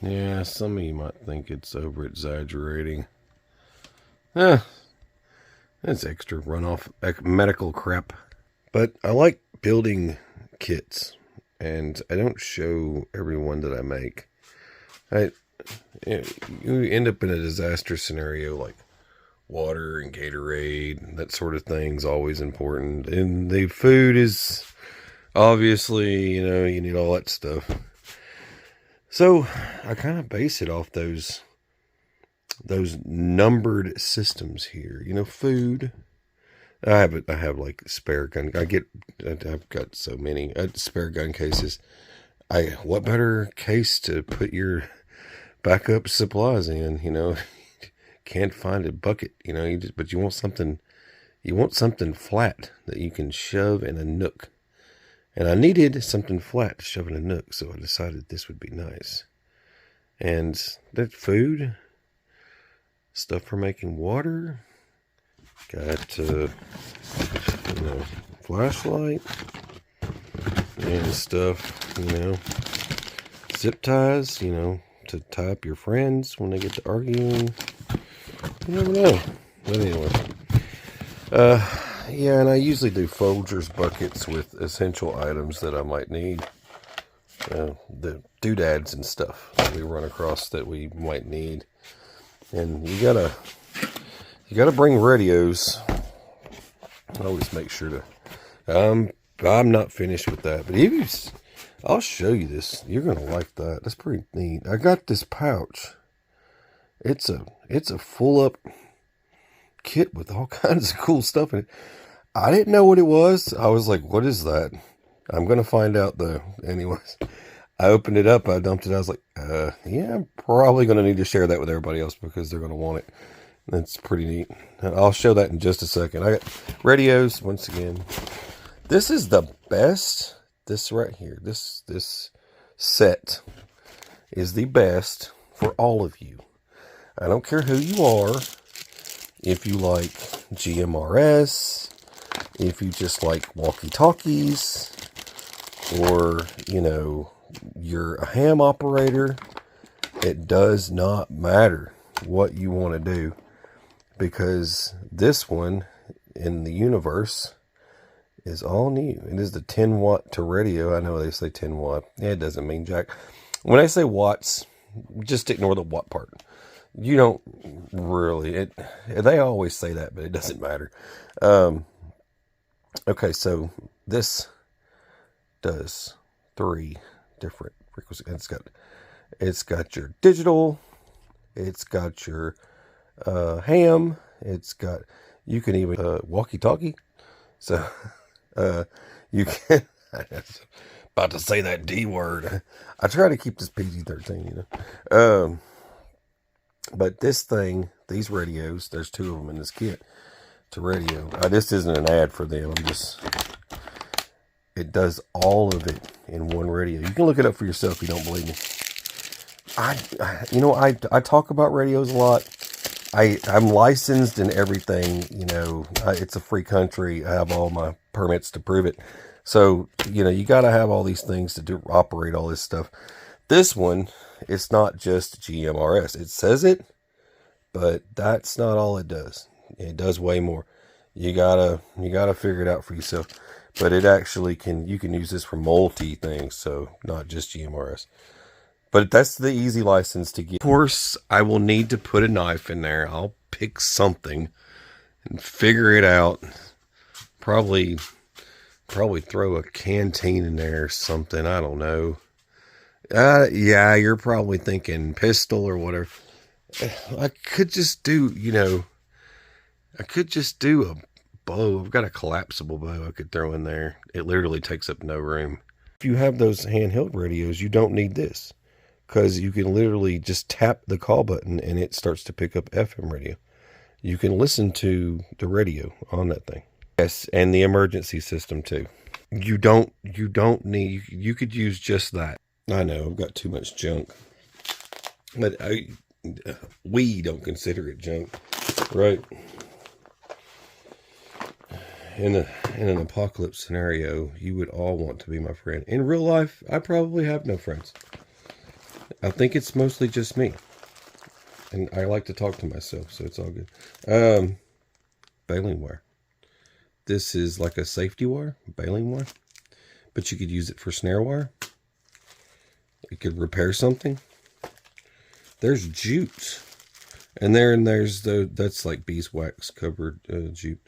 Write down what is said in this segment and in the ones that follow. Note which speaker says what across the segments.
Speaker 1: Yeah, some of you might think it's over exaggerating. It's extra runoff medical crap. But I like building kits, and I don't show every one that I make. You end up in a disaster scenario like water and Gatorade, and that sort of thing's always important. And the food is obviously, you need all that stuff. So I kind of base it off those numbered systems here. Food. I have like spare gun. I've got so many spare gun cases. What better case to put your backup supplies in? Can't find a bucket. But you want something flat that you can shove in a nook. And I needed something flat to shove in a nook, so I decided this would be nice. And that food, stuff for making water, got flashlight and stuff, zip ties, to tie up your friends when they get to arguing. You never know. But anyway, yeah, and I usually do Folgers buckets with essential items that I might need. The doodads and stuff that we run across that we might need. And you gotta bring radios. I always make sure to. I'm not finished with that, but I'll show you this. You're gonna like that. That's pretty neat. I got this pouch. It's a full up kit with all kinds of cool stuff in it. I didn't know what it was. I was like, what is that? I'm going to find out though. Anyways, I opened it up. I dumped it. I was like, yeah, I'm probably going to need to share that with everybody else because they're going to want it. That's pretty neat. I'll show that in just a second. I got radios once again. This is the best. This right here, this set is the best for all of you. I don't care who you are. If you like GMRS, if you just like walkie-talkies, or, you're a ham operator, it does not matter what you want to do, because this one in the universe is all new. It is the 10 watt to radio. I know they say 10 watt. It doesn't mean jack. When I say watts, just ignore the watt part. You don't really, they always say that, but it doesn't matter. Okay, so this does 3 different frequencies. It's got your digital, it's got your ham, you can even walkie-talkie. So you can, about to say that D word. I try to keep this PG-13, but this thing, these radios, there's 2 of them in this kit to radio. This isn't an ad for them. It does all of it in one radio. You can look it up for yourself if you don't believe me. I talk about radios a lot. I'm licensed and everything, it's a free country. I have all my permits to prove it. So, you got to have all these things to operate all this stuff. This one, it's not just GMRS. It says it, but that's not all it does. It does way more. You gotta figure it out for yourself. But it actually you can use this for multi things, so not just GMRS. But that's the easy license to get. Of course, I will need to put a knife in there. I'll pick something and figure it out. Probably throw a canteen in there or something. I don't know. Yeah, you're probably thinking pistol or whatever. I could just do, a bow. I've got a collapsible bow I could throw in there. It literally takes up no room. If you have those handheld radios, you don't need this, because you can literally just tap the call button and it starts to pick up FM radio. You can listen to the radio on that thing. Yes, and the emergency system too. You don't need, you could use just that. I know, I've got too much junk. But we don't consider it junk, right? In an apocalypse scenario, you would all want to be my friend. In real life, I probably have no friends. I think it's mostly just me. And I like to talk to myself, so it's all good. Baling wire. This is like a safety wire, baling wire. But you could use it for snare wire. You could repair something. There's jute. And there's that's like beeswax covered jute.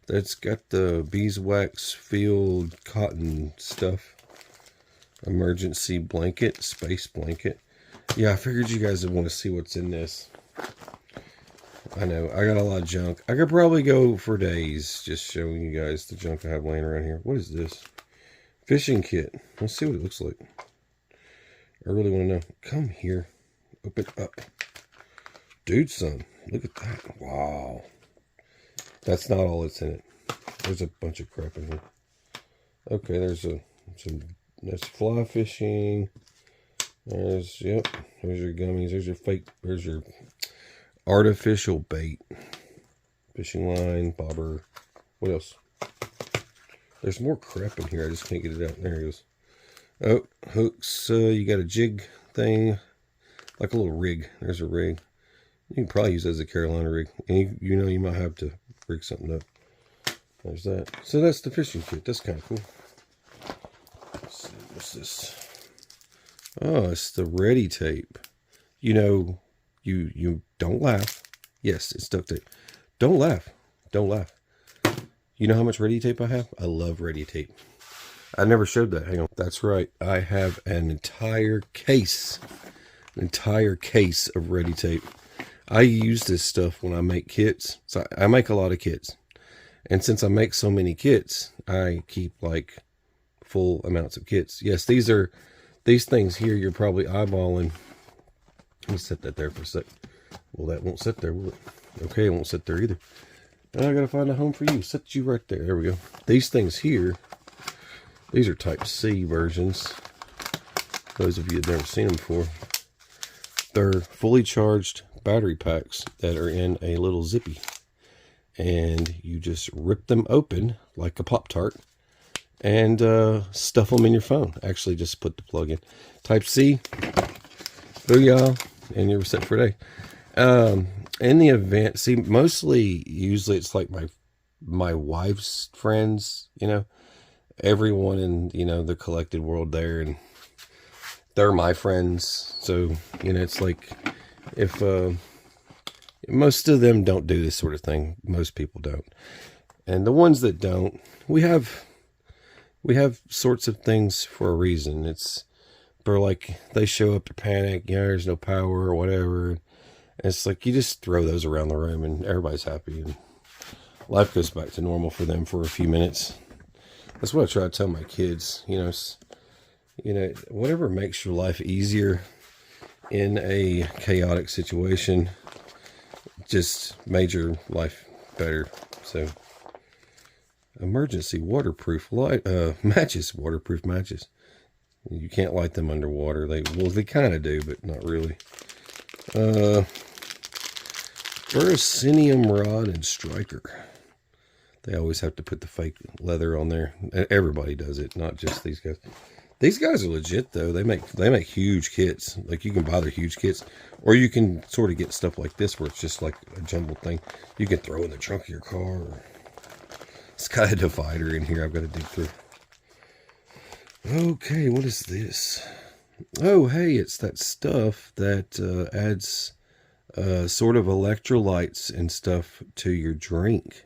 Speaker 1: That's got the beeswax field cotton stuff. Emergency blanket, space blanket. Yeah, I figured you guys would want to see what's in this. I know, I got a lot of junk. I could probably go for days just showing you guys the junk I have laying around here. What is this? Fishing kit. Let's see what it looks like. I really want to know. Come here. Open up. Dude, son. Look at that. Wow. That's not all that's in it. There's a bunch of crap in here. Okay, there's fly fishing. There's your gummies. There's your artificial bait. Fishing line, bobber. What else? There's more crap in here. I just can't get it out. There it goes. Oh, hooks. You got a jig thing. Like a little rig. There's a rig. You can probably use that as a Carolina rig. And you know you might have to rig something up. There's that. So that's the fishing kit. That's kind of cool. Let's see. What's this? Oh, it's the ready tape. You know, you don't laugh. Yes, it's duct tape. Don't laugh. Don't laugh. You know how much ready tape I have? I love ready tape. I never showed that. Hang on. That's right. I have an entire case. An entire case of ready tape. I use this stuff when I make kits. So I make a lot of kits. And since I make so many kits, I keep like full amounts of kits. Yes, these things here you're probably eyeballing. Let me set that there for a sec. Well, that won't sit there, will it? Okay, it won't sit there either. I gotta find a home for you. Set you right there. There we go. These things here, these are Type C versions. Those of you that never seen them before. They're fully charged battery packs that are in a little zippy. And you just rip them open like a Pop-Tart and stuff them in your phone. Actually, just put the plug in. Type C. Booyah. And you're set for a day. In the event, see, usually it's like my wife's friends, you know, everyone in, you know, the collected world there, and they're my friends. So, you know, it's like if most of them don't do this sort of thing. Most people don't. And the ones that don't, we have sorts of things for a reason. They're like, they show up to panic, you know, there's no power or whatever. And it's like, you just throw those around the room and everybody's happy. And life goes back to normal for them for a few minutes. That's what I try to tell my kids, you know, whatever makes your life easier in a chaotic situation just made your life better. So, emergency waterproof light matches, waterproof matches. You can't light them underwater. They kind of do, but not really. Ferrocinium rod and striker. They always have to put the fake leather on there. Everybody does it, not just these guys. These guys are legit though. They make huge kits. Like, you can buy their huge kits, or you can sort of get stuff like this where it's just like a jumbled thing. You can throw in the trunk of your car. It's got a divider in here I've got to dig through. Okay, what is this? Oh, hey, it's that stuff that adds sort of electrolytes and stuff to your drink.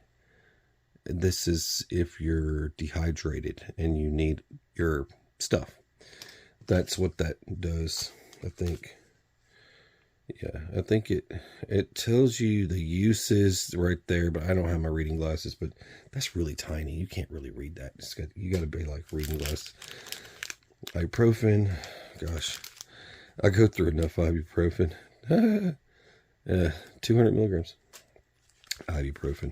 Speaker 1: This is if you're dehydrated and you need your stuff. That's what that does, I think. Yeah, I think it tells you the uses right there, but I don't have my reading glasses, but that's really tiny. You can't really read that. You got to be like reading glasses. Ibuprofen. Gosh, I go through enough ibuprofen. 200 milligrams. Ibuprofen.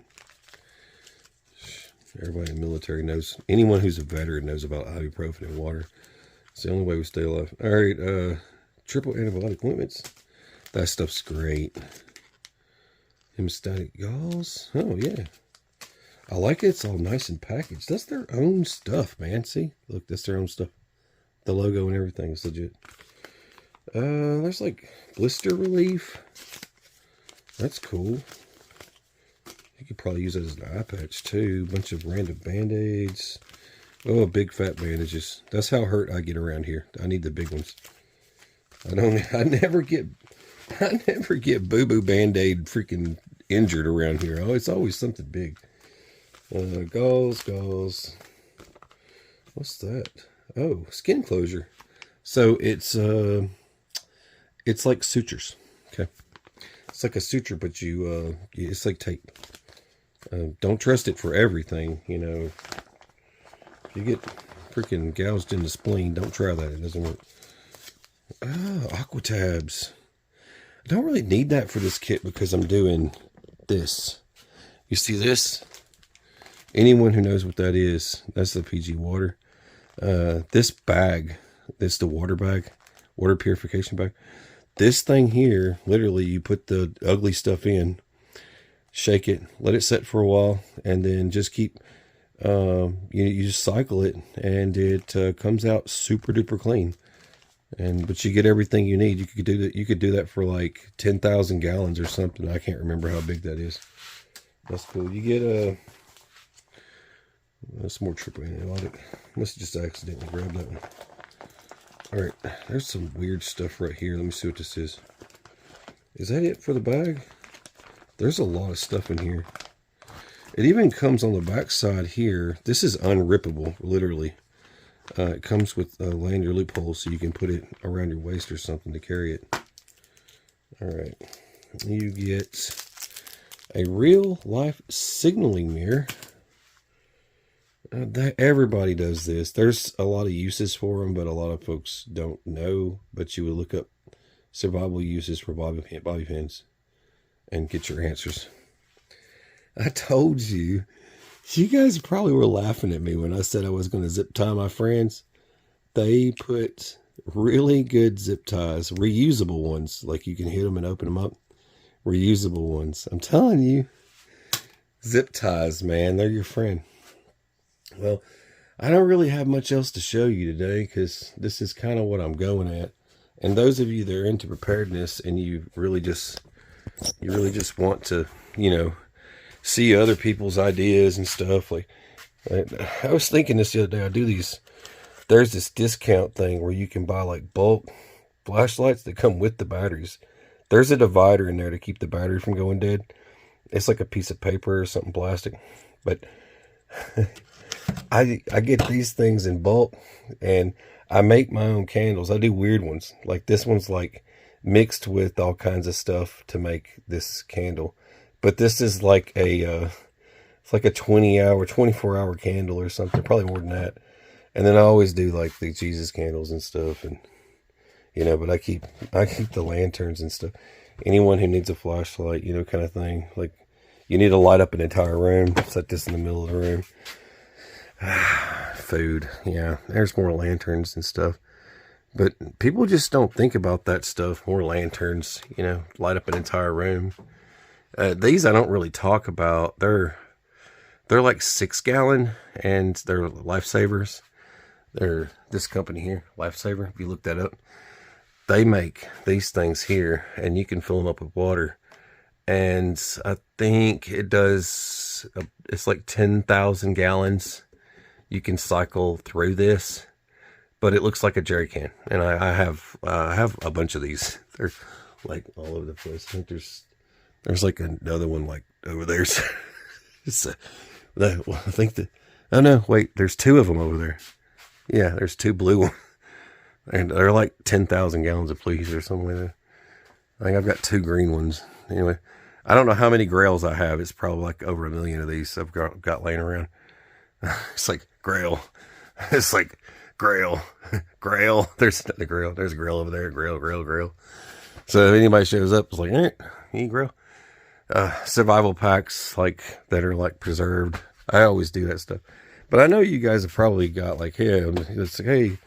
Speaker 1: Everybody in the military knows. Anyone who's a veteran knows about ibuprofen and water. It's the only way we stay alive. All right, triple antibiotic ointments. That stuff's great. Hemostatic gauze. Oh, yeah. I like it. It's all nice and packaged. That's their own stuff, man. See? Look, that's their own stuff. The logo and everything is legit. There's like blister relief. That's cool. You could probably use it as an eye patch too. Bunch of random band-aids. Oh, big fat bandages. That's how hurt I get around here. I need the big ones. I never get boo-boo band-aid freaking injured around here. Oh, it's always something big. Gauze. What's that? Oh, skin closure. So it's like sutures. Okay. It's like a suture, but it's like tape. Don't trust it for everything, you know. If you get freaking gouged in the spleen, don't try that. It doesn't work. Aqua tabs. I don't really need that for this kit because I'm doing this. You see this? Anyone who knows what that is, that's the PG water. This bag, it's the water bag, water purification bag. This thing here, literally you put the ugly stuff in, shake it, let it set for a while, and then just keep, you just cycle it, and it comes out super duper clean. But you get everything you need. You could do that for like 10,000 gallons or something. I can't remember how big that is. That's cool. You get that's more triple antibiotic. Must have just accidentally grabbed that one. All right, there's some weird stuff right here. Let me see what this is. Is that it for the bag? There's a lot of stuff in here. It even comes on the back side here. This is unrippable, literally. It comes with a lanyard loophole, so you can put it around your waist or something to carry it. All right, you get a real life signaling mirror. Everybody does this. There's a lot of uses for them, but a lot of folks don't know. But you would look up survival uses for bobby pins and get your answers. I told you. You guys probably were laughing at me when I said I was going to zip tie my friends. They put really good zip ties, reusable ones, like you can hit them and open them up. Reusable ones. I'm telling you, zip ties, man, they're your friend. Well, I don't really have much else to show you today because this is kind of what I'm going at. And those of you that are into preparedness and you really just want to, you know, see other people's ideas and stuff. Like, I was thinking this the other day, I do these, there's this discount thing where you can buy like bulk flashlights that come with the batteries. There's a divider in there to keep the battery from going dead. It's like a piece of paper or something plastic. But I get these things in bulk and I make my own candles. I do weird ones. Like this one's like mixed with all kinds of stuff to make this candle. But this is like it's like a 24-hour candle or something, probably more than that. And then I always do like the Jesus candles and stuff, and you know. But I keep the lanterns and stuff. Anyone who needs a flashlight, you know, kind of thing. Like you need to light up an entire room. Set this in the middle of the room. Food, yeah. There's more lanterns and stuff. But people just don't think about that stuff. More lanterns, you know, light up an entire room. These I don't really talk about. They're like 6-gallon and they're lifesavers. They're this company here, Lifesaver. If you look that up, they make these things here and you can fill them up with water. And I think it does, it's like 10,000 gallons. You can cycle through this, but it looks like a jerry can. And I have a bunch of these. They're like all over the place. I think there's like another one like over there. I think that, oh no, wait, there's 2 of them over there. Yeah, there's 2 blue ones. And they're like 10,000 gallons of please or something like that. I think I've got 2 green ones. Anyway, I don't know how many grails I have. It's probably like over 1 million of these I've got laying around. It's like grail. It's like grail. Grail. There's not a grail. There's a grail over there. Grail. So if anybody shows up, it's like, you need grail. Survival packs like that are like preserved. I always do that stuff. But I know you guys have probably got like, it's like, hey,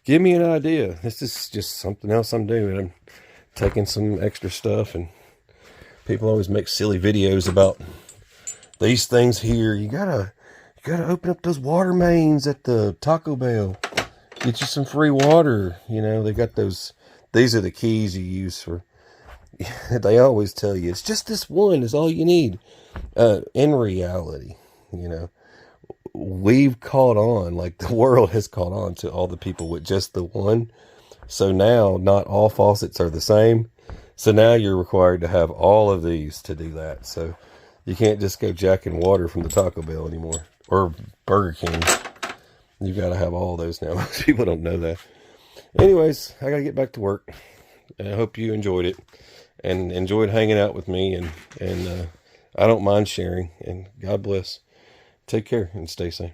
Speaker 1: give me an idea. This is just something else I'm doing. I'm taking some extra stuff, and people always make silly videos about these things here. You gotta open up those water mains at the Taco Bell. Get you some free water. You know, they got those these are the keys you use for. They always tell you it's just this one is all you need. In reality, you know, we've caught on, like the world has caught on to all the people with just the one. So now not all faucets are the same. So now you're required to have all of these to do that. So you can't just go jacking water from the Taco Bell anymore or Burger King. You've got to have all those now. Most people don't know that. Anyways, I got to get back to work. And I hope you enjoyed it and enjoyed hanging out with me. And I don't mind sharing. And God bless. Take care and stay safe.